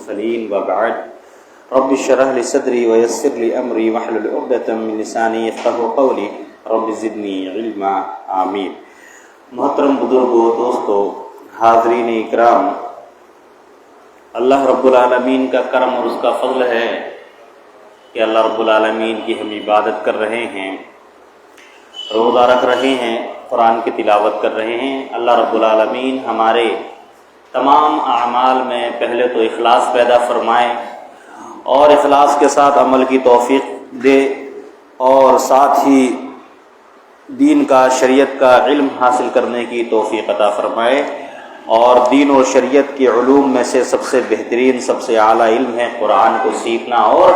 المرسلين وبعد رب اشرح لي صدري ويسر لي امري واحلل عقدة من لساني يفقهوا قولي رب زدني علما آمین۔ محترم بزرگوں، دوستو، حاضرین اکرام، اللہ رب العالمین کا کرم اور اس کا فضل ہے کہ اللہ رب العالمین کی ہم عبادت کر رہے ہیں، روزہ رکھ رہے ہیں، قرآن کی تلاوت کر رہے ہیں۔ اللہ رب العالمین ہمارے تمام اعمال میں پہلے تو اخلاص پیدا فرمائے اور اخلاص کے ساتھ عمل کی توفیق دے، اور ساتھ ہی دین کا، شریعت کا علم حاصل کرنے کی توفیق عطا فرمائے۔ اور دین و شریعت کے علوم میں سے سب سے بہترین، سب سے اعلیٰ علم ہے قرآن کو سیکھنا اور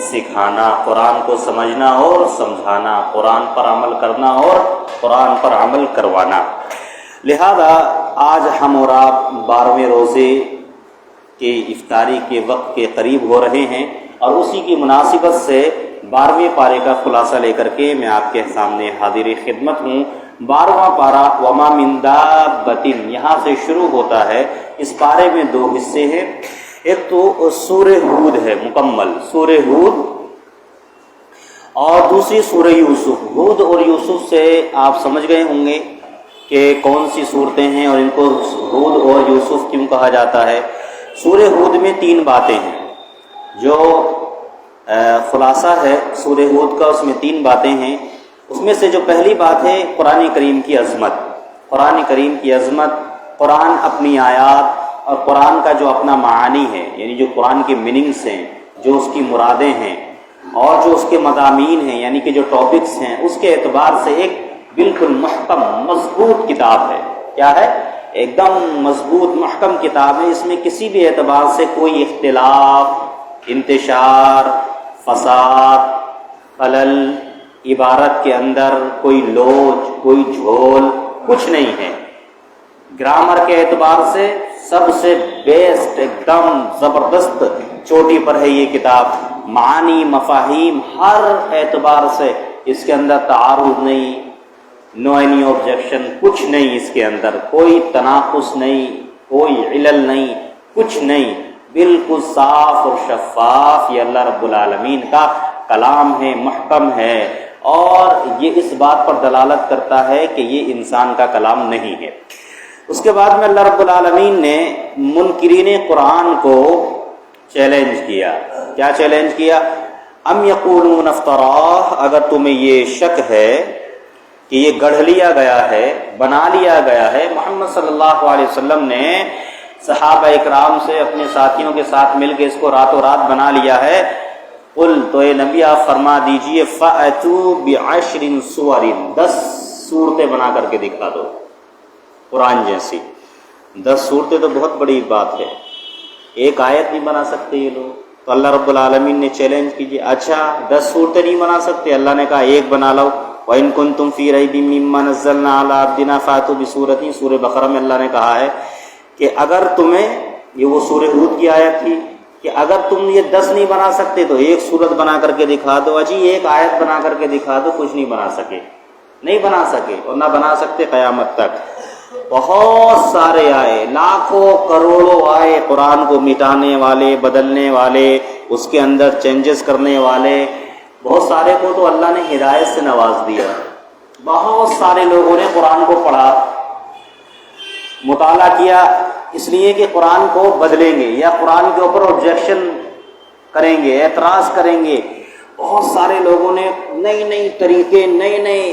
سکھانا، قرآن کو سمجھنا اور سمجھانا، قرآن پر عمل کرنا اور قرآن پر عمل کروانا۔ لہذا آج ہم اور آپ 12ویں روزے کے افطاری کے وقت کے قریب ہو رہے ہیں، اور اسی کی مناسبت سے 12ویں پارے کا خلاصہ لے کر کے میں آپ کے سامنے حاضر خدمت ہوں۔ 12واں پارہ وما من دابۃ یہاں سے شروع ہوتا ہے۔ اس پارے میں 2 حصے ہیں، ایک تو سورہ ہود ہے مکمل، سورہ ہود، اور دوسری سورہ یوسف۔ ہود اور یوسف سے آپ سمجھ گئے ہوں گے کہ کون سی صورتیں ہیں اور ان کو ہود اور یوسف کیوں کہا جاتا ہے۔ سورہ ہود میں 3 باتیں ہیں، جو خلاصہ ہے سورہ ہود کا، اس میں 3 باتیں ہیں۔ اس میں سے جو پہلی بات ہے قرآن کریم کی عظمت، قرآن کریم کی عظمت، قرآن اپنی آیات اور قرآن کا جو اپنا معانی ہے، یعنی جو قرآن کے میننگز ہیں، جو اس کی مرادیں ہیں اور جو اس کے مضامین ہیں، یعنی کہ جو ٹاپکس ہیں، اس کے اعتبار سے ایک بالکل محکم مضبوط کتاب ہے۔ کیا ہے؟ ایک دم مضبوط محکم کتاب ہے۔ اس میں کسی بھی اعتبار سے کوئی اختلاف، انتشار، فساد، خلل، عبارت کے اندر کوئی لوچ، کوئی جھول کچھ نہیں ہے۔ گرامر کے اعتبار سے سب سے بیسٹ، ایک دم زبردست چوٹی پر ہے یہ کتاب۔ معانی، مفاہیم، ہر اعتبار سے اس کے اندر تعارض نہیں، نو اینی آبجیکشن، کچھ نہیں اس کے اندر، کوئی تناقض نہیں، کوئی علل نہیں، کچھ نہیں، بالکل صاف اور شفاف یہ اللہ رب العالمین کا کلام ہے، محکم ہے، اور یہ اس بات پر دلالت کرتا ہے کہ یہ انسان کا کلام نہیں ہے۔ اس کے بعد میں اللہ رب العالمین نے منکرین قرآن کو چیلنج کیا۔ کیا چیلنج کیا؟ ام یقولون افتراہ، اگر تمہیں یہ شک ہے کہ یہ گڑھ لیا گیا ہے، بنا لیا گیا ہے، محمد صلی اللہ علیہ وسلم نے صحابہ اکرام سے، اپنے ساتھیوں کے ساتھ مل کے اس کو راتوں رات بنا لیا ہے، قل، تو اے نبی آپ فرما دیجئے، فَأْتُوا بِعَشْرٍ سُوَرٍ 10 صورتیں بنا کر کے دکھا دو قرآن جیسی۔ 10 صورتیں تو بہت بڑی بات ہے، ایک آیت نہیں بنا سکتے یہ لوگ۔ تو اللہ رب العالمین نے چیلنج کیجیے، اچھا 10 صورتیں نہیں بنا سکتے؟ اللہ نے کہا ایک بنا لو۔ وَإِن كُنتُمْ فِي رَيْبٍ مِّمَّا نَزَّلْنَا عَلَىٰ عَبْدِنَا فَأْتُوا بِسُورَةٍ، سورہ بقرہ میں اللہ نے کہا ہے کہ اگر تمہیں، یہ وہ سورہ ہود کی آیت تھی کہ اگر تم یہ 10 نہیں بنا سکتے تو ایک سورت بنا کر کے دکھا دو۔ اجی ایک آیت بنا کر کے دکھا دو، کچھ نہیں بنا سکے، نہیں بنا سکے اور نہ بنا سکتے قیامت تک۔ بہت سارے آئے، لاکھوں کروڑوں آئے قرآن کو مٹانے والے، بدلنے والے، اس کے اندر چینجز کرنے والے۔ بہت سارے کو تو اللہ نے ہدایت سے نواز دیا، بہت سارے لوگوں نے قرآن کو پڑھا، مطالعہ کیا، اس لیے کہ قرآن کو بدلیں گے یا قرآن کے اوپر آبجیکشن کریں گے، اعتراض کریں گے۔ بہت سارے لوگوں نے نئی نئی طریقے، نئے نئے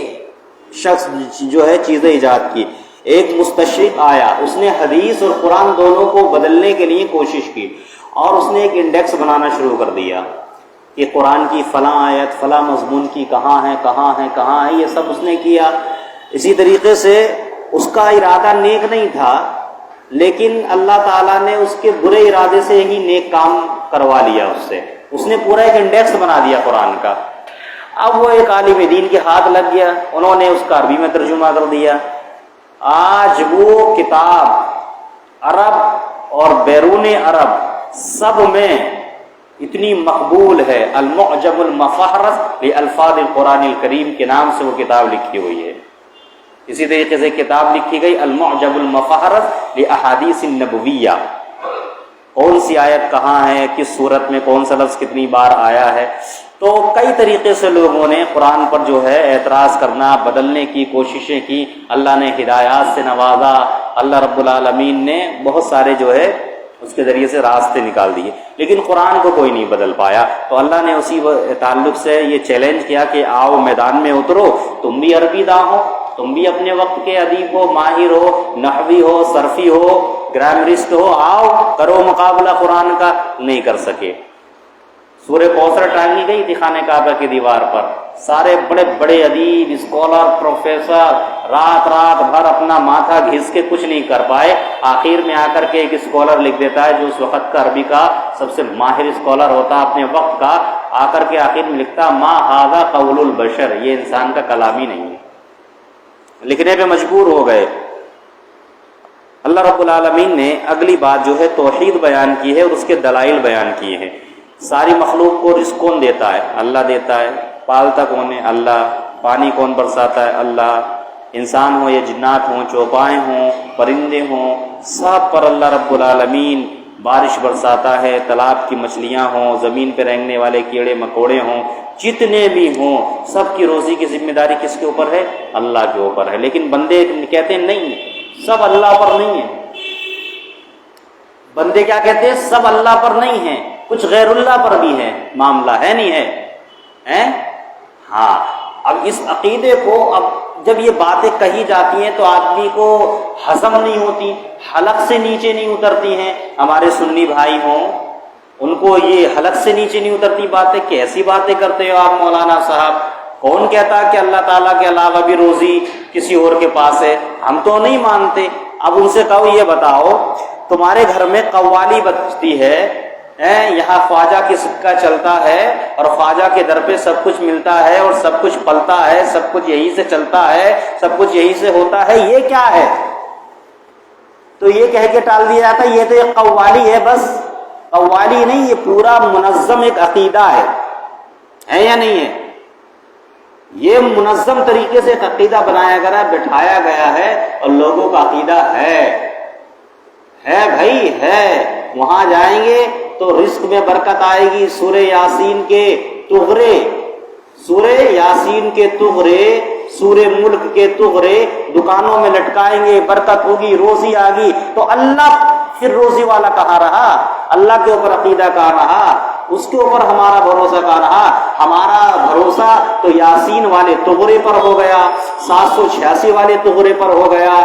شخص جو ہے چیزیں ایجاد کی۔ ایک مستشرق آیا، اس نے حدیث اور قرآن دونوں کو بدلنے کے لیے کوشش کی، اور اس نے ایک انڈیکس بنانا شروع کر دیا کہ قرآن کی فلاں آیت فلاں مضمون کی کہاں ہے، کہاں ہے، کہاں ہے، یہ سب اس نے کیا۔ اسی طریقے سے اس کا ارادہ نیک نہیں تھا، لیکن اللہ تعالیٰ نے اس کے برے ارادے سے ہی نیک کام کروا لیا اس سے۔ اس نے پورا ایک انڈیکس بنا دیا قرآن کا۔ اب وہ ایک عالم دین کے ہاتھ لگ گیا، انہوں نے اس کا عربی میں ترجمہ کر دیا۔ آج وہ کتاب عرب اور بیرون عرب سب میں اتنی مقبول ہے، المعجم المفہرس لالفاظ القرآن الکریم کے نام سے وہ کتاب لکھی ہوئی ہے۔ اسی طریقے سے کتاب لکھی گئی المعجم المفہرس لاحادیث النبویہ، کون سی آیت کہاں ہے، کس صورت میں کون سا لفظ کتنی بار آیا ہے. تو کئی طریقے سے لوگوں نے قرآن پر جو ہے اعتراض کرنا، بدلنے کی کوششیں کی. اللہ نے ہدایات سے نوازا، اللہ رب العالمین نے بہت سارے جو ہے اس کے ذریعے سے راستے نکال دیے، لیکن قرآن کو کوئی نہیں بدل پایا. تو اللہ نے اسی تعلق سے یہ چیلنج کیا کہ آؤ میدان میں اترو، تم بھی عربی داں ہو، تم بھی اپنے وقت کے ادیب ہو، ماہر ہو، نحوی ہو، صرفی ہو، گرامرسٹ ہو، آؤ کرو مقابلہ قرآن کا. نہیں کر سکے. سورہ کوثر ٹانگی گئی تھی خانہ کعبہ کی دیوار پر، سارے بڑے بڑے ادیب، اسکالر، پروفیسر رات بھر اپنا ماتھا گھس کے کچھ نہیں کر پائے. آخر میں آ کر کے ایک اسکالر لکھ دیتا ہے جو اس وقت کا عربی کا سب سے ماہر اسکالر ہوتا اپنے وقت کا، آ کر کے آخر میں لکھتا ما ھذا قول البشر، یہ انسان کا کلام ہی نہیں ہے. لکھنے پہ مجبور ہو گئے. اللہ رب العالمین نے اگلی بات جو ہے توحید بیان کی ہے اور اس کے دلائل بیان کیے ہیں. ساری مخلوق کو رزق کون دیتا ہے؟ اللہ دیتا ہے. پالتا کون ہے؟ اللہ. پانی کون برساتا ہے؟ اللہ. انسان ہوں یا جنات ہوں، چوپائے ہوں، پرندے ہوں، سب پر اللہ رب العالمین بارش برساتا ہے. تالاب کی مچھلیاں ہوں، زمین پہ رینگنے والے کیڑے مکوڑے ہوں، جتنے بھی ہوں، سب کی روزی کی ذمہ داری کس کے اوپر ہے؟ اللہ کے اوپر ہے. لیکن بندے کہتے ہیں نہیں، سب اللہ پر نہیں ہے. بندے کیا کہتے ہیں؟ سب اللہ پر نہیں ہے، کچھ غیر اللہ پر بھی ہے. معاملہ ہے نہیں ہے؟ ہاں. اب اس عقیدے کو اب جب یہ باتیں کہی جاتی ہیں تو آدمی کو ہضم نہیں ہوتی، حلق سے نیچے نہیں اترتی ہیں. ہمارے سنی بھائی ہوں، ان کو یہ حلق سے نیچے نہیں اترتی باتیں. کیسی باتیں کرتے ہو آپ مولانا صاحب؟ کون کہتا کہ اللہ تعالیٰ کے علاوہ بھی روزی کسی اور کے پاس ہے؟ ہم تو نہیں مانتے. اب ان سے کہو یہ بتاؤ، تمہارے گھر میں قوالی بجتی ہے، یہاں خواجہ کی سکہ چلتا ہے اور خواجہ کے در پہ سب کچھ ملتا ہے اور سب کچھ پلتا ہے، سب کچھ یہی سے چلتا ہے، سب کچھ یہی سے ہوتا ہے، یہ کیا ہے؟ تو یہ کہہ کے ٹال دیا جاتا ہے یہ تو ایک قوالی ہے. بس قوالی نہیں، یہ پورا منظم ایک عقیدہ ہے یا نہیں ہے؟ یہ منظم طریقے سے ایک عقیدہ بنایا گیا، بٹھایا گیا ہے اور لوگوں کا عقیدہ ہے بھائی ہے. وہاں جائیں گے تو رزق میں برکت آئے گی. سورہ یاسین کے تغرے، سورہ یاسین کے تغرے، سورہ ملک کے تغرے دکانوں میں لٹکائیں گے، برکت ہوگی، روزی آ گئی. تو اللہ پھر روزی والا کہاں رہا؟ اللہ کے اوپر عقیدہ کہاں رہا؟ اس کے اوپر ہمارا بھروسہ کہاں رہا؟ ہمارا بھروسہ تو یاسین والے تغرے پر ہو گیا، 786 والے تغرے پر ہو گیا.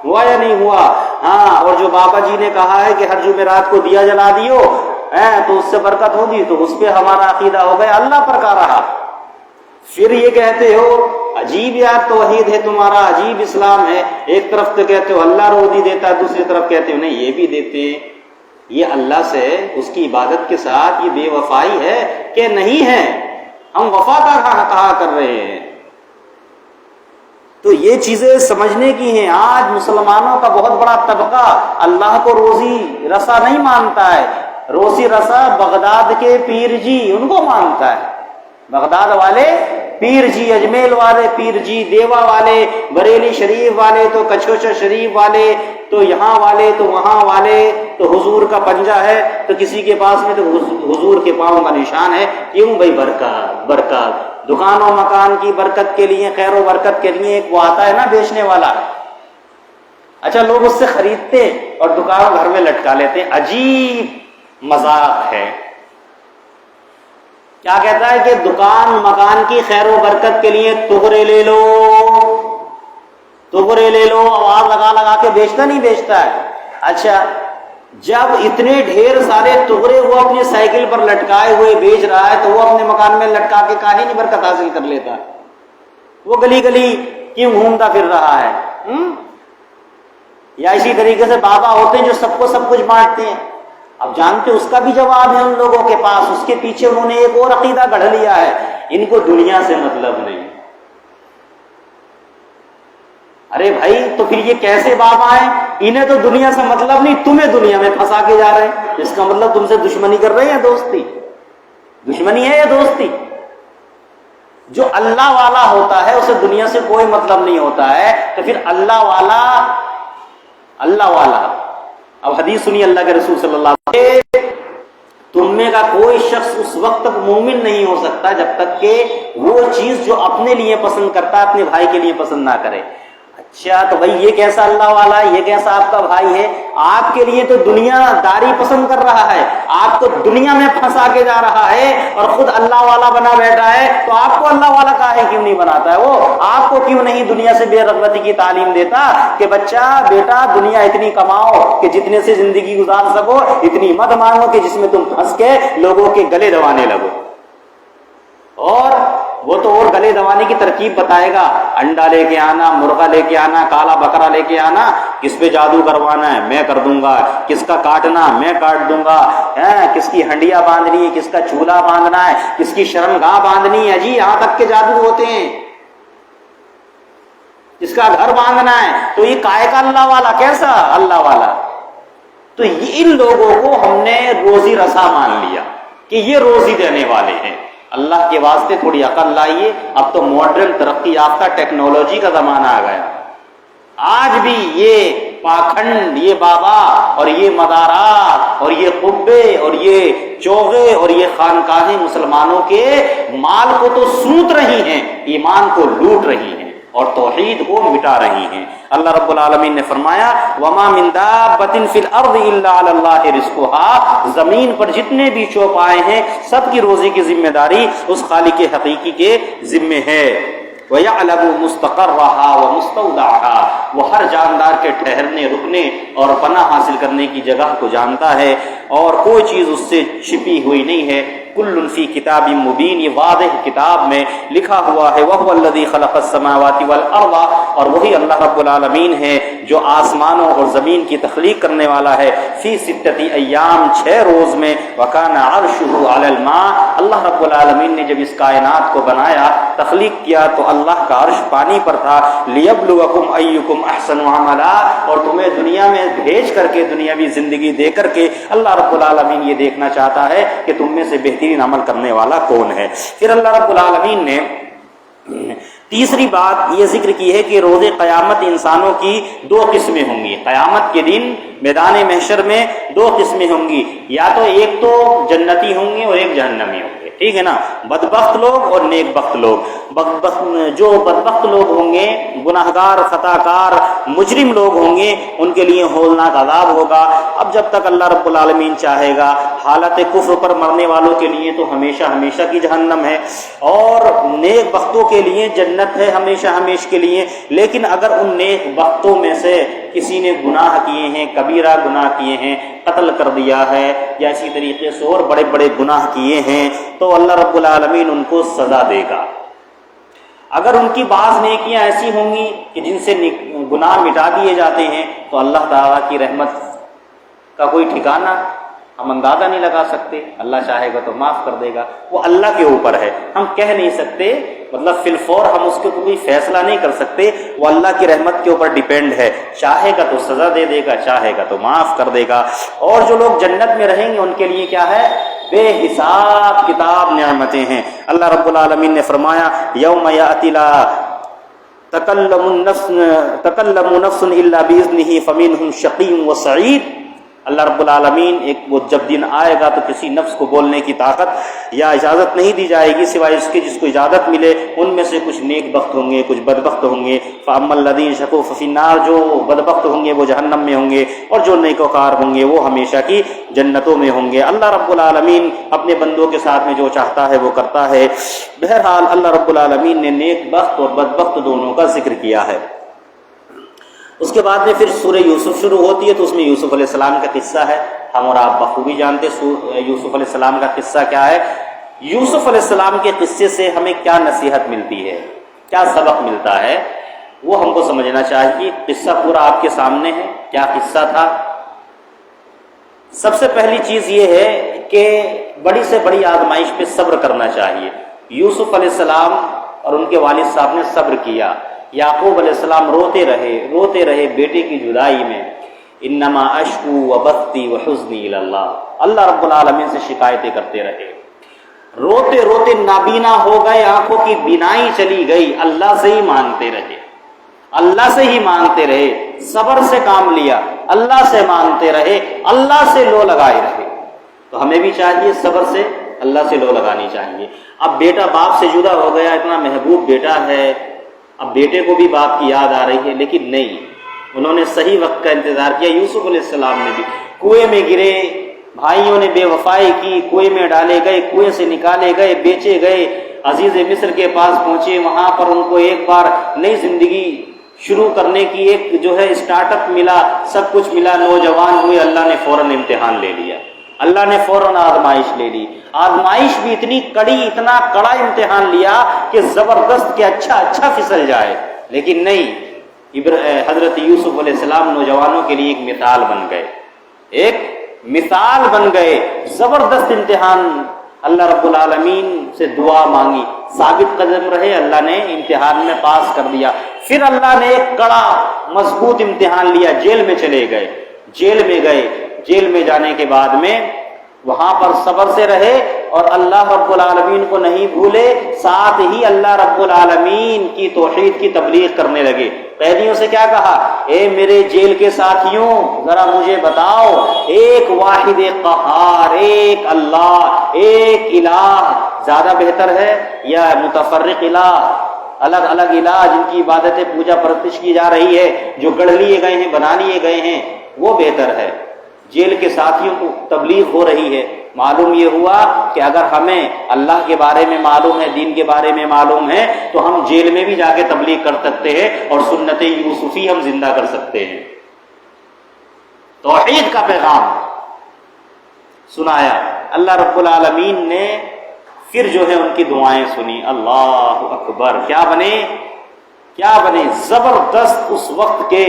ہوا یا نہیں ہوا؟ ہاں. اور جو بابا جی نے کہا ہے کہ ہر جمعرات کو دیا جلا دیو تو اس سے برکت ہوگی، تو اس پہ ہمارا عقیدہ ہو گیا، اللہ پر کا رہا. پھر یہ کہتے ہو عجیب یار توحید ہے تمہارا، عجیب اسلام ہے. ایک طرف تو کہتے ہو اللہ روزی دیتا ہے، دوسری طرف کہتے ہو نہیں یہ بھی دیتے ہیں. یہ اللہ سے اس کی عبادت کے ساتھ یہ بے وفائی ہے کہ نہیں ہے؟ ہم وفا کا کہا کر رہے ہیں. تو یہ چیزیں سمجھنے کی ہیں. آج مسلمانوں کا بہت بڑا طبقہ اللہ کو روزی رسا نہیں مانتا ہے. روزی رسا بغداد کے پیر جی ان کو مانتا ہے. بغداد والے پیر جی، اجمیل والے پیر جی، دیوا والے، بریلی شریف والے، تو کچھوچا شریف والے، تو یہاں والے، تو وہاں والے، تو حضور کا پنجہ ہے تو کسی کے پاس میں تو حضور کے پاؤں کا نشان ہے. کیوں بھائی؟ برکات برکات. دکان و مکان کی برکت کے لیے، خیر و برکت کے لیے ایک وہ آتا ہے نا بیچنے والا. اچھا لوگ اس سے خریدتے اور دکان گھر میں لٹکا لیتے. عجیب مذاق ہے. کیا کہتا ہے کہ دکان مکان کی خیر و برکت کے لیے تغرے لے لو، تغرے لے لو. آواز لگا لگا کے بیچتا نہیں بیچتا ہے. اچھا جب اتنے ڈھیر سارے تغرے وہ اپنی سائیکل پر لٹکائے ہوئے بیچ رہا ہے تو وہ اپنے مکان میں لٹکا کے کاہے نہیں برکت حاصل کر لیتا؟ وہ گلی گلی کیوں گھومتا پھر رہا ہے؟ یا اسی طریقے سے بابا ہوتے ہیں جو سب کو سب کچھ بانٹتے ہیں. اب جانتے اس کا بھی جواب ہے ان لوگوں کے پاس. اس کے پیچھے انہوں نے ایک اور عقیدہ گڑھ لیا ہے، ان کو دنیا سے مطلب نہیں. ارے بھائی تو پھر یہ کیسے بابا ہیں؟ انہیں تو دنیا سے مطلب نہیں، تمہیں دنیا میں پھنسا کے جا رہے ہیں. اس کا مطلب تم سے دشمنی کر رہے ہیں. دوستی دشمنی ہے یا دوستی؟ جو اللہ والا ہوتا ہے اسے دنیا سے کوئی مطلب نہیں ہوتا ہے. تو پھر اللہ والا اب حدیث سنی اللہ کے رسول صلی اللہ علیہ وسلم، تم میں کا کوئی شخص اس وقت تک مومن نہیں ہو سکتا جب تک کہ وہ چیز جو اپنے لیے پسند کرتا ہے اپنے بھائی کے لیے پسند نہ کرے۔ اچھا تو بھائی یہ کیسا اللہ والا ہے، یہ کیسا آپ کا بھائی ہے؟ آپ کے لیے تو دنیا داری پسند کر رہا ہے، آپ کو دنیا میں پھنسا کے جا رہا ہے اور خود اللہ والا بنا بیٹھا ہے، تو آپ کو اللہ والا کاہے کیوں نہیں بناتا ہے؟ وہ آپ کو کیوں نہیں دنیا سے بے رغبتی کی تعلیم دیتا کہ بچہ بیٹا دنیا اتنی کماؤ کہ جتنے سے زندگی گزار سکو، اتنی مت مانگو کہ جس میں تم پھنس کے لوگوں کے گلے دبانے لگو۔ اور وہ تو اور گلے دبانے کی ترکیب بتائے گا، انڈا لے کے آنا، مرغا لے کے آنا، کالا بکرا لے کے آنا، کس پہ جادو کروانا ہے میں کر دوں گا، کس کا کاٹنا میں کاٹ دوں گا، کس کی ہنڈیا باندھنی ہے، کس کا چولہا باندھنا ہے، کس کی شرمگاہ باندھنی ہے، جی یہاں تک کے جادو ہوتے ہیں، جس کا گھر باندھنا ہے۔ تو یہ کائے کا اللہ والا، کیسا اللہ والا؟ تو ان لوگوں کو ہم نے روزی رسا مان لیا کہ یہ روزی دینے والے ہیں۔ اللہ کے واسطے تھوڑی عقل لائیے، اب تو ماڈرن ترقی یافتہ ٹیکنالوجی کا زمانہ آ گیا، آج بھی یہ پاکھنڈ، یہ بابا اور یہ مدارات اور یہ قبے اور یہ چوغے اور یہ خانقاہیں مسلمانوں کے مال کو تو سوت رہی ہیں، ایمان کو لوٹ رہی ہیں اور توحید کو مٹا رہی ہیں۔ اللہ رب العالمین نے فرمایا وَمَا مِن دَابَّةٍ فِي الْأَرْضِ إِلَّا عَلَى اللَّهِ رِزْقُهَا، زمین پر جتنے بھی چوپائے ہیں سب کی روزی کی ذمہ داری اس خالق حقیقی کے ذمے ہے۔ وَيَعْلَمُ مُسْتَقَرَّهَا وَمُسْتَوْدَعَهَا، وہ ہر جاندار کے ٹھہرنے، رکنے اور پناہ حاصل کرنے کی جگہ کو جانتا ہے اور کوئی چیز اس سے چھپی ہوئی نہیں ہے۔ کل فی کتاب مبین، یہ واضح کتاب میں لکھا ہوا ہے۔ وَهُوَ الَّذِي خَلَقَ السَّمَاوَاتِ وَالْأَرْضَ، اور وہی اللہ رب العالمین ہے جو آسمانوں اور زمین کی تخلیق کرنے والا ہے۔ فی ستۃ ایام، 6 روز میں۔ وَكَانَ عَرْشُهُ عَلَى الْمَاءِ، اللہ رب العالمین نے جب اس کائنات کو بنایا، تخلیق کیا، تو اللہ کا عرش پانی پر تھا۔ لِيَبْلُوَكُمْ أَيُّكُمْ أَحْسَنُ عَمَلًا، اور تمہیں دنیا میں بھیج کر کے، دنیاوی زندگی دے کر کے اللہ رب العالمین یہ دیکھنا چاہتا ہے کہ تم میں سے بہترین عمل کرنے والا کون ہے۔ پھر اللہ رب العالمین نے تیسری بات یہ ذکر کی ہے کہ روز قیامت انسانوں کی 2 قسمیں ہوں گی۔ قیامت کے دن میدان محشر میں 2 قسمیں ہوں گی، یا تو ایک تو جنتی ہوں گے اور ایک جہنمی ہوں گے، ٹھیک ہے نا، بدبخت لوگ اور نیک بخت لوگ۔ جو بدبخت لوگ ہوں گے، گناہگار، خطا کار، مجرم لوگ ہوں گے، ان کے لیے ہولناک عذاب ہوگا۔ اب جب تک اللہ رب العالمین چاہے گا، حالت کفر پر مرنے والوں کے لیے تو ہمیشہ ہمیشہ کی جہنم ہے، اور نیک بختوں کے لیے جنت ہے ہمیشہ ہمیشہ کے لیے۔ لیکن اگر ان نیک بختوں میں سے کسی نے گناہ کیے ہیں، کبیرہ گناہ کیے ہیں، قتل کر دیا ہے یا اسی طریقے سے اور بڑے بڑے گناہ کیے ہیں، تو اللہ رب العالمین ان کو سزا دے گا۔ اگر ان کی بعض نیکیاں ایسی ہوں گی کہ جن سے گناہ مٹا دیے جاتے ہیں، تو اللہ تعالیٰ کی رحمت کا کوئی ٹھکانہ ہم اندازہ نہیں لگا سکتے۔ اللہ چاہے گا تو معاف کر دے گا، وہ اللہ کے اوپر ہے، ہم کہہ نہیں سکتے، مطلب فی الفور ہم اس کے اوپر کوئی فیصلہ نہیں کر سکتے، وہ اللہ کی رحمت کے اوپر ڈیپینڈ ہے، چاہے گا تو سزا دے دے گا، چاہے گا تو معاف کر دے گا۔ اور جو لوگ جنت میں رہیں گے ان کے لیے کیا ہے؟ بے حساب کتاب نعمتیں ہیں۔ اللہ رب العالمین نے فرمایا یوم یأتی لا تکلم نفس الا باذنہ فمنہم شقی وسعید۔ اللہ رب العالمین وہ جب دن آئے گا تو کسی نفس کو بولنے کی طاقت یا اجازت نہیں دی جائے گی سوائے اس کے جس کو اجازت ملے۔ ان میں سے کچھ نیک بخت ہوں گے، کچھ بدبخت ہوں گے۔ فاما الذین شقوا ففی النار، جو بدبخت ہوں گے وہ جہنم میں ہوں گے، اور جو نیکوکار ہوں گے وہ ہمیشہ کی جنتوں میں ہوں گے۔ اللہ رب العالمین اپنے بندوں کے ساتھ میں جو چاہتا ہے وہ کرتا ہے۔ بہرحال اللہ رب العالمین نے نیک بخت اور بدبخت دونوں کا ذکر کیا ہے۔ اس کے بعد میں پھر سورہ یوسف شروع ہوتی ہے، تو اس میں یوسف علیہ السلام کا قصہ ہے، ہم اور آپ بخوبی جانتے یوسف علیہ السلام کا قصہ کیا ہے۔ یوسف علیہ السلام کے قصے سے ہمیں کیا نصیحت ملتی ہے، کیا سبق ملتا ہے، وہ ہم کو سمجھنا چاہیے۔ قصہ پورا آپ کے سامنے ہے، کیا قصہ تھا۔ سب سے پہلی چیز یہ ہے کہ بڑی سے بڑی آزمائش پہ صبر کرنا چاہیے۔ یوسف علیہ السلام اور ان کے والد صاحب نے صبر کیا۔ یعقوب علیہ السلام روتے رہے بیٹے کی جدائی میں۔ انما اشکو وبثی وحزنی الی اللہ، اللہ رب العالمین سے شکایتیں کرتے رہے، روتے روتے نابینا ہو گئے، آنکھوں کی بینائی چلی گئی، اللہ سے ہی مانگتے رہے، اللہ سے ہی مانگتے رہے، صبر سے کام لیا۔ اللہ سے مانگتے رہے، اللہ سے لو لگائے رہے۔ تو ہمیں بھی چاہیے صبر سے اللہ سے لو لگانی چاہیے۔ اب بیٹا باپ سے جدا ہو گیا، اتنا محبوب بیٹا ہے، اب بیٹے کو بھی باپ کی یاد آ رہی ہے، لیکن نہیں، انہوں نے صحیح وقت کا انتظار کیا۔ یوسف علیہ السلام نے بھی کنویں میں گرے، بھائیوں نے بے وفائی کی، کنویں میں ڈالے گئے، کنویں سے نکالے گئے، بیچے گئے، عزیز مصر کے پاس پہنچے، وہاں پر ان کو ایک بار نئی زندگی شروع کرنے کی ایک جو ہے اسٹارٹ اپ ملا، سب کچھ ملا، نوجوان ہوئے، اللہ نے فوراً امتحان لے لیا، اللہ نے فوراً آزمائش لے لی۔ آزمائش بھی اتنی کڑی، اتنا کڑا امتحان لیا کہ زبردست کہ اچھا پھسل جائے، لیکن نہیں، حضرت یوسف علیہ السلام نوجوانوں کے لیے ایک مثال بن گئے، ایک مثال بن گئے۔ زبردست امتحان، اللہ رب العالمین سے دعا مانگی، ثابت قدم رہے، اللہ نے امتحان میں پاس کر دیا۔ پھر اللہ نے ایک کڑا مضبوط امتحان لیا، جیل میں چلے گئے، جیل میں گئے، جیل میں جانے کے بعد میں وہاں پر صبر سے رہے اور اللہ رب العالمین کو نہیں بھولے، ساتھ ہی اللہ رب العالمین کی توحید کی تبلیغ کرنے لگے۔ قیدیوں سے کیا کہا؟ اے میرے جیل کے ساتھیوں، ذرا مجھے بتاؤ، ایک واحد قہار، ایک اللہ، ایک الہ زیادہ بہتر ہے یا متفرق الہ، الگ الگ الہ جن کی عبادتیں پوجا پرستش کی جا رہی ہے، جو گڑھ لیے گئے ہیں، بنا لیے گئے ہیں، وہ بہتر ہے؟ جیل کے ساتھیوں کو تبلیغ ہو رہی ہے۔ معلوم یہ ہوا کہ اگر ہمیں اللہ کے بارے میں معلوم ہے، دین کے بارے میں معلوم ہے، تو ہم جیل میں بھی جا کے تبلیغ کر سکتے ہیں اور سنت یوسفی ہم زندہ کر سکتے ہیں۔ توحید کا پیغام سنایا، اللہ رب العالمین نے پھر جو ہے ان کی دعائیں سنی۔ اللہ اکبر، کیا بنے؟ کیا بنے؟ زبردست اس وقت کے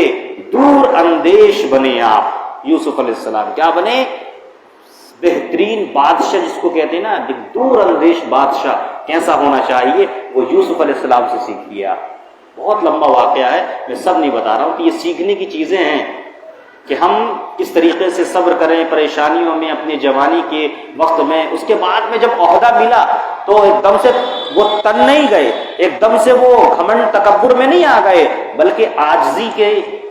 دور اندیش بنے آپ، یوسف علیہ السلام کیا بنے؟ بہترین بادشاہ جس کو کہتے ہیں نا، دور اندیش بادشاہ کیسا ہونا چاہیے، وہ یوسف علیہ السلام سے سیکھ لیا۔ بہت لمبا واقعہ ہے، میں سب نہیں بتا رہا ہوں کہ یہ سیکھنے کی چیزیں ہیں کہ ہم کس طریقے سے صبر کریں پریشانیوں میں، اپنی جوانی کے وقت میں۔ اس کے بعد میں جب عہدہ ملا تو ایک دم سے وہ تن نہیں گئے، ایک دم سے وہ گھمنڈ تکبر میں نہیں آ گئے، بلکہ عاجزی کے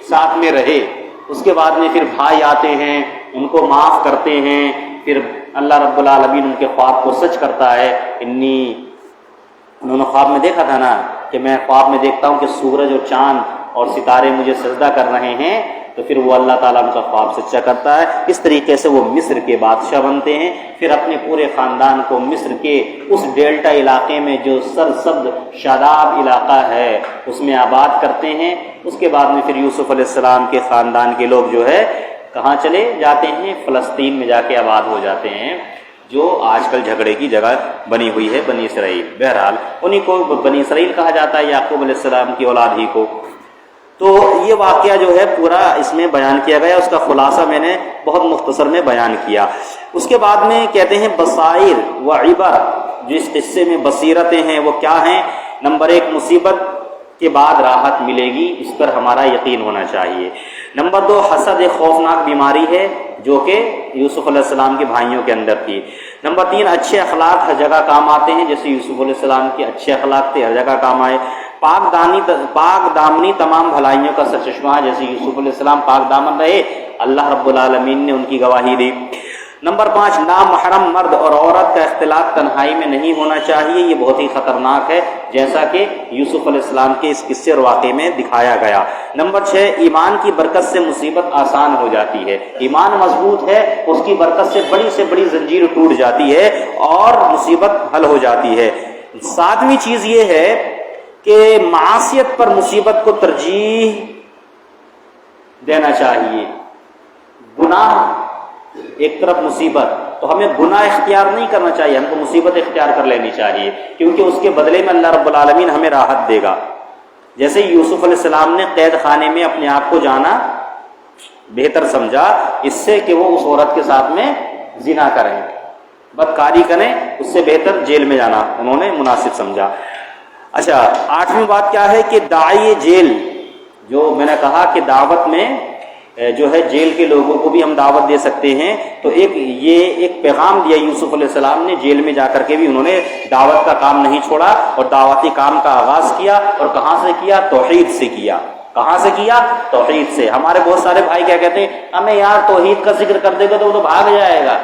ساتھ میں رہے۔ اس کے بعد میں پھر بھائی آتے ہیں، ان کو معاف کرتے ہیں، پھر اللہ رب العالمین ان کے خواب کو سچ کرتا ہے۔ انہوں نے خواب میں دیکھا تھا نا کہ میں خواب میں دیکھتا ہوں کہ سورج اور چاند اور ستارے مجھے سجدہ کر رہے ہیں، تو پھر وہ اللہ تعالیٰ ان کا خواب سچا کرتا ہے۔ اس طریقے سے وہ مصر کے بادشاہ بنتے ہیں، پھر اپنے پورے خاندان کو مصر کے اس ڈیلٹا علاقے میں جو سرسبز شاداب علاقہ ہے اس میں آباد کرتے ہیں۔ اس کے بعد میں پھر یوسف علیہ السلام کے خاندان کے لوگ جو ہے کہاں چلے جاتے ہیں؟ فلسطین میں جا کے آباد ہو جاتے ہیں، جو آج کل جھگڑے کی جگہ بنی ہوئی ہے، بنی اسرائیل۔ بہرحال انہی کو بنی اسرائیل کہا جاتا ہے، یعقوب علیہ السلام کی اولاد ہی کو۔ تو یہ واقعہ جو ہے پورا اس میں بیان کیا گیا، اس کا خلاصہ میں نے بہت مختصر میں بیان کیا۔ اس کے بعد میں کہتے ہیں بصائر و عبر، جو اس قصے میں بصیرتیں ہیں وہ کیا ہیں؟ نمبر 1، مصیبت کے بعد راحت ملے گی، اس پر ہمارا یقین ہونا چاہیے۔ نمبر 2، حسد ایک خوفناک بیماری ہے جو کہ یوسف علیہ السلام کے بھائیوں کے اندر تھی۔ نمبر 3، اچھے اخلاق ہر جگہ کام آتے ہیں، جیسے یوسف علیہ السلام کے اچھے اخلاق تھے، ہر جگہ کام آئے۔ پاک دامنی تمام بھلائیوں کا سرچشمہ ہے، جیسے یوسف علیہ السلام پاک دامن رہے، اللہ رب العالمین نے ان کی گواہی دی۔ نمبر 5، نامحرم مرد اور عورت کا اختلاط تنہائی میں نہیں ہونا چاہیے، یہ بہت ہی خطرناک ہے، جیسا کہ یوسف علیہ السلام کے اس قصے اور واقعے میں دکھایا گیا۔ نمبر 6، ایمان کی برکت سے مصیبت آسان ہو جاتی ہے، ایمان مضبوط ہے، اس کی برکت سے بڑی زنجیر ٹوٹ جاتی ہے اور مصیبت حل ہو جاتی ہے۔ 7ویں چیز یہ ہے کہ معصیت پر مصیبت کو ترجیح دینا چاہیے۔ گناہ ایک طرف مصیبت، تو ہمیں گناہ اختیار نہیں کرنا چاہیے، ہم کو مصیبت اختیار کر لینی چاہیے، کیونکہ اس کے بدلے میں اللہ رب العالمین ہمیں راحت دے گا۔ جیسے یوسف علیہ السلام نے قید خانے میں اپنے آپ کو جانا بہتر سمجھا اس سے کہ وہ اس عورت کے ساتھ میں زنا کریں، بدکاری کریں، اس سے بہتر جیل میں جانا انہوں نے مناسب سمجھا۔ اچھا، 8ویں بات کیا ہے کہ داعی جیل، جو میں نے کہا کہ دعوت میں جو ہے جیل کے لوگوں کو بھی ہم دعوت دے سکتے ہیں، تو ایک پیغام دیا یوسف علیہ السلام نے، جیل میں جا کر کے بھی انہوں نے دعوت کا کام نہیں چھوڑا اور دعوتی کام کا آغاز کیا، اور کہاں سے کیا؟ توحید سے کیا۔ کہاں سے کیا؟ توحید سے۔ ہمارے بہت سارے بھائی کیا کہتے ہیں، ہمیں یار توحید کا ذکر کر دے گا تو وہ تو بھاگ جائے گا۔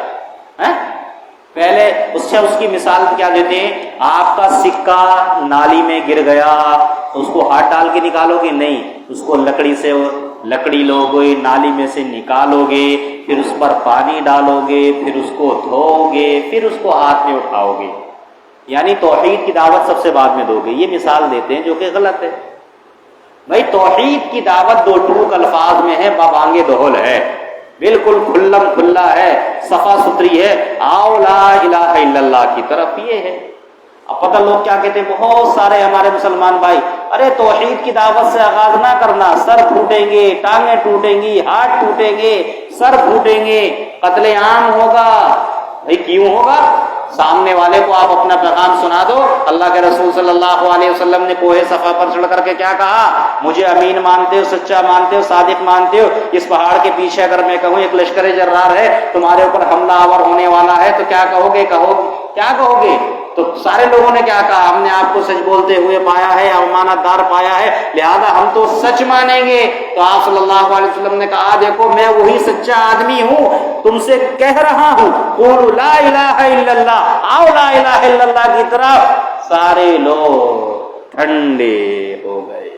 پہلے اس کی مثال کیا دیتے ہیں، آپ کا سکہ نالی میں گر گیا تو اس کو ہاتھ ڈال کے نکالو گے؟ نہیں، اس کو لکڑی لو گے، نالی میں سے نکالو گے، پھر اس پر پانی ڈالو گے، پھر اس کو دھو گے، پھر اس کو ہاتھ میں اٹھاؤ گے، یعنی توحید کی دعوت سب سے بعد میں دو گے۔ یہ مثال دیتے ہیں جو کہ غلط ہے۔ بھائی توحید کی دعوت دو ٹوک الفاظ میں ہے، بابانگے دہل ہے، بالکل کھلم کھلا ہے، صفا ستھری ہے، آؤ لا الہ الا اللہ کی طرف یہ ہے۔ اب پتہ لوگ کیا کہتے ہیں، بہت سارے ہمارے مسلمان بھائی، ارے توحید کی دعوت سے آغاز نہ کرنا، سر پھوٹیں گے، ٹانگیں ٹوٹیں گی، ہاتھ ٹوٹیں گے، سر پھوٹیں گے، قتل عام ہوگا۔ بھائی کیوں ہوگا؟ سامنے والے کو آپ اپنا پیغام سنا دو۔ اللہ کے رسول صلی اللہ علیہ وسلم نے کوہ صفا پر چڑھ کر کے کیا کہا، مجھے امین مانتے ہو، سچا مانتے ہو، صادق مانتے ہو، اس پہاڑ کے پیچھے اگر میں کہوں ایک لشکر جرار ہے تمہارے اوپر حملہ آور ہونے والا ہے تو کیا کہو گے؟ کیا کہو گے؟ تو سارے لوگوں نے کیا کہا، ہم نے آپ کو سچ بولتے ہوئے پایا ہے، امانت دار پایا ہے، لہذا ہم تو سچ مانیں گے۔ تو آپ صلی اللہ علیہ وسلم نے کہا، دیکھو میں وہی سچا آدمی ہوں، تم سے کہہ رہا ہوں، قولوا لا الہ الا اللہ، آؤ لا الہ الا اللہ کی طرف۔ سارے لوگ ٹھنڈے ہو گئے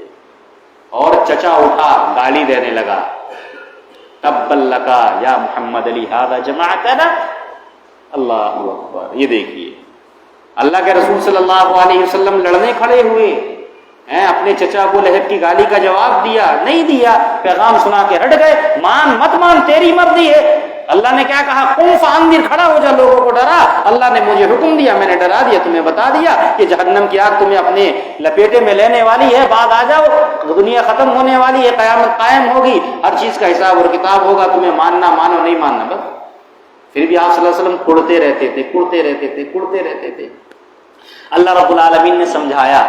اور چچا اٹھا گالی دینے لگا، تبا لکا یا محمد علی ھذا جمعتنا۔ اللہ اکبر۔ یہ دیکھیے اللہ کے رسول صلی اللہ علیہ وسلم لڑنے کھڑے ہوئے ہیں، اپنے چچا ابو لہب کی گالی کا جواب دیا نہیں دیا، پیغام سنا کے ہٹ گئے، مان مت مان تیری مرضی ہے۔ اللہ نے کیا کہا، قم فانذر، کھڑا ہو جا، لوگوں کو ڈرا۔ اللہ نے مجھے حکم دیا، میں نے ڈرا دیا، تمہیں بتا دیا کہ جہنم کی آگ تمہیں اپنے لپیٹے میں لینے والی ہے، بعد آ جاؤ، دنیا ختم ہونے والی ہے، قیامت قائم ہوگی، ہر چیز کا حساب اور کتاب ہوگا، تمہیں ماننا مانو، نہیں ماننا بس۔ پھر بھی آپ صلی اللہ علیہ وسلم کڑتے رہتے تھے۔ اللہ رب العالمین نے سمجھایا،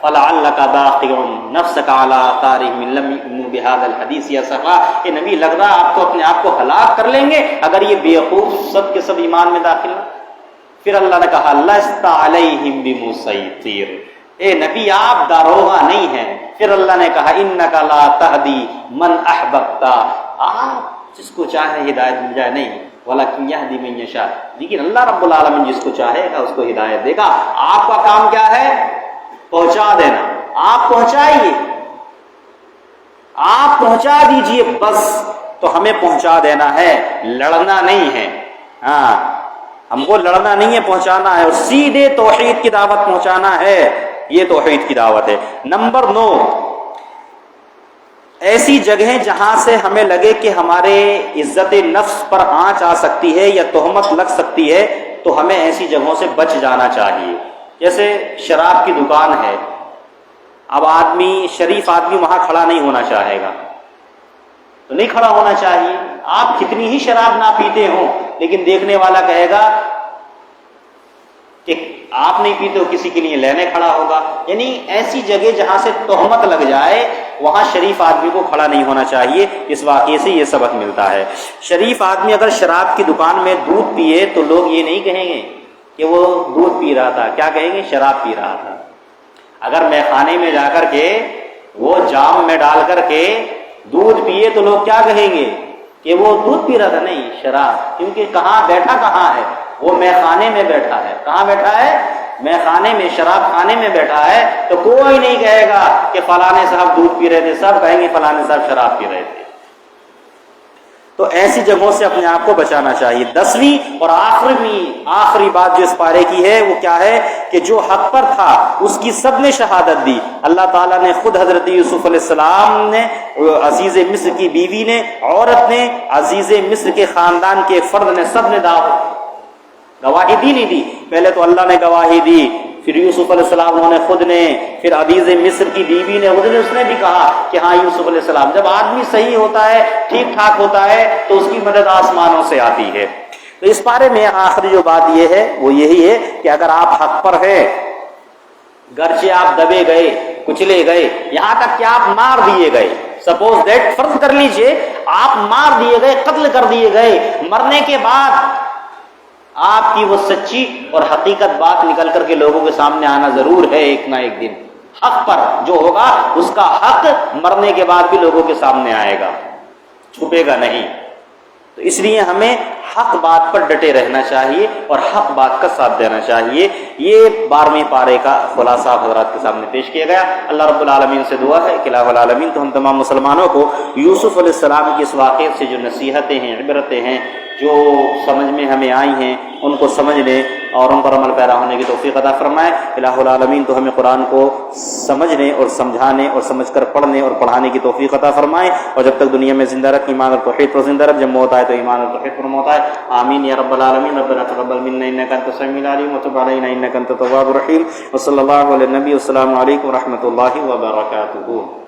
فَلَعَلَّكَ بَاخِعٌ نَفْسَكَ عَلَىٰ آثَارِهِمْ إِن لَّمْ يُؤْمِنُوا بِهَٰذَا الْحَدِيثِ أَسَفًا۔ کہ نبی لگ رہا آپ تو اپنے آپ کو ہلاک کر لیں گے اگر یہ بیوقوف سب کے سب ایمان میں داخل نہ۔ پھر اللہ نے کہا، لَسْتَ عَلَيْهِمْ بِمُسَيْطِرٍ، اے نبی آپ داروغہ نہیں ہیں۔ پھر اللہ نے کہا، إِنَّكَ لَا تَهْدِي مَنْ أَحْبَبْتَ، آپ جس کو چاہے ہدایت مل جائے نہیں، وَلَكِنْ يَهْدِي مَن يَشَاءُ، لیکن اللہ رب العالمین جس کو چاہے گا اس کو ہدایت دے گا۔ آپ کا کام کیا ہے؟ پہنچا دینا۔ آپ پہنچائیے، آپ پہنچا دیجئے بس، تو ہمیں پہنچا دینا ہے، لڑنا نہیں ہے۔ ہاں ہم کو لڑنا نہیں ہے، پہنچانا ہے، اور سیدھے توحید کی دعوت پہنچانا ہے۔ یہ توحید کی دعوت ہے۔ نمبر 9، ایسی جگہیں جہاں سے ہمیں لگے کہ ہمارے عزت نفس پر آنچ آ سکتی ہے یا تہمت لگ سکتی ہے تو ہمیں ایسی جگہوں سے بچ جانا چاہیے۔ جیسے شراب کی دکان ہے، اب شریف آدمی وہاں کھڑا نہیں ہونا چاہے گا، تو نہیں کھڑا ہونا چاہیے۔ آپ کتنی ہی شراب نہ پیتے ہوں لیکن دیکھنے والا کہے گا کہ آپ نہیں پیتے ہو، کسی کے لیے لینے کھڑا ہوگا۔ یعنی ایسی جگہ جہاں سے تہمت لگ جائے وہاں شریف آدمی کو کھڑا نہیں ہونا چاہیے۔ اس واقعے سے یہ سبق ملتا ہے۔ شریف آدمی اگر شراب کی دکان میں دودھ پیے تو لوگ یہ نہیں کہیں گے کہ وہ دودھ پی رہا تھا، کیا کہیں گے؟ شراب پی رہا تھا۔ اگر میں خانے میں جا کر کے وہ جام میں ڈال کر کے دودھ پیے تو لوگ کیا کہیں گے کہ وہ دودھ پی رہا تھا؟ نہیں، شراب، کیونکہ بیٹھا کہاں ہے؟ وہ میں خانے میں بیٹھا ہے۔ کہاں بیٹھا ہے؟ میں خانے میں، شراب خانے میں بیٹھا ہے، تو کوئی نہیں کہے گا کہ فلانے صاحب دودھ پی رہے تھے، سب کہیں گے فلانے صاحب شراب پی رہے تھے۔ تو ایسی جگہوں سے اپنے آپ کو بچانا چاہیے۔ 10ویں اور آخری بات جو اس پارے کی ہے وہ کیا ہے کہ جو حق پر تھا اس کی سب نے شہادت دی۔ اللہ تعالیٰ نے خود حضرت یوسف علیہ السلام نے، عزیز مصر کی بیوی نے، عورت نے، عزیز مصر کے خاندان کے فرد نے، سب نے گواہی دی نہیں دی؟ پہلے تو اللہ نے گواہی دی، پھر یوسف علیہ السلام نے خود نے، پھر عزیز مصر کی بیوی نے، اس نے بھی کہا کہ ہاں یوسف علیہ السلام۔ جب آدمی صحیح ہوتا ہے، ٹھیک ٹھاک ہوتا ہے تو اس کی مدد آسمانوں سے آتی ہے۔ تو اس بارے میں آخری جو بات یہ ہے وہ یہی ہے کہ اگر آپ حق پر ہیں، گرچہ آپ دبے گئے، کچلے گئے، یہاں تک کہ آپ مار دیے گئے، سپوز دیٹ، فرض کر لیجئے آپ مار دیے گئے، قتل کر دیے گئے، مرنے کے بعد آپ کی وہ سچی اور حقیقت بات نکل کر کے لوگوں کے سامنے آنا ضرور ہے ایک نہ ایک دن۔ حق پر جو ہوگا اس کا حق مرنے کے بعد بھی لوگوں کے سامنے آئے گا، چھپے گا نہیں۔ تو اس لیے ہمیں حق بات پر ڈٹے رہنا چاہیے اور حق بات کا ساتھ دینا چاہیے۔ یہ 12ویں پارے کا خلاصہ حضرات کے سامنے پیش کیا گیا۔ اللہ رب العالمین سے دعا ہے کہ الہ العالمین تو ہم تمام مسلمانوں کو یوسف علیہ السلام کی اس واقعے سے جو نصیحتیں ہیں، عبرتیں ہیں، جو سمجھ میں ہمیں آئی ہیں، ان کو سمجھنے اور ان پر عمل پیرا ہونے کی توفیق عطا فرمائے۔ الہ العالمین تو ہمیں قرآن کو سمجھنے اور سمجھانے اور سمجھ کر پڑھنے اور پڑھانے کی توفیق عطا فرمائے، اور جب تک دنیا میں زندہ رکھ ایمان اور توحید پر زندہ رکھ، جب موت آئے تو ایمان اور توحید پر موت آئے۔ آمین یا رب العالمین۔ ربنا تقبل منا انک انت السمیع العلیم وتب علینا انک انت التواب الرحیم، وصلی اللہ علی النبی، والسلام علیکم ورحمۃ اللہ وبرکاتہ۔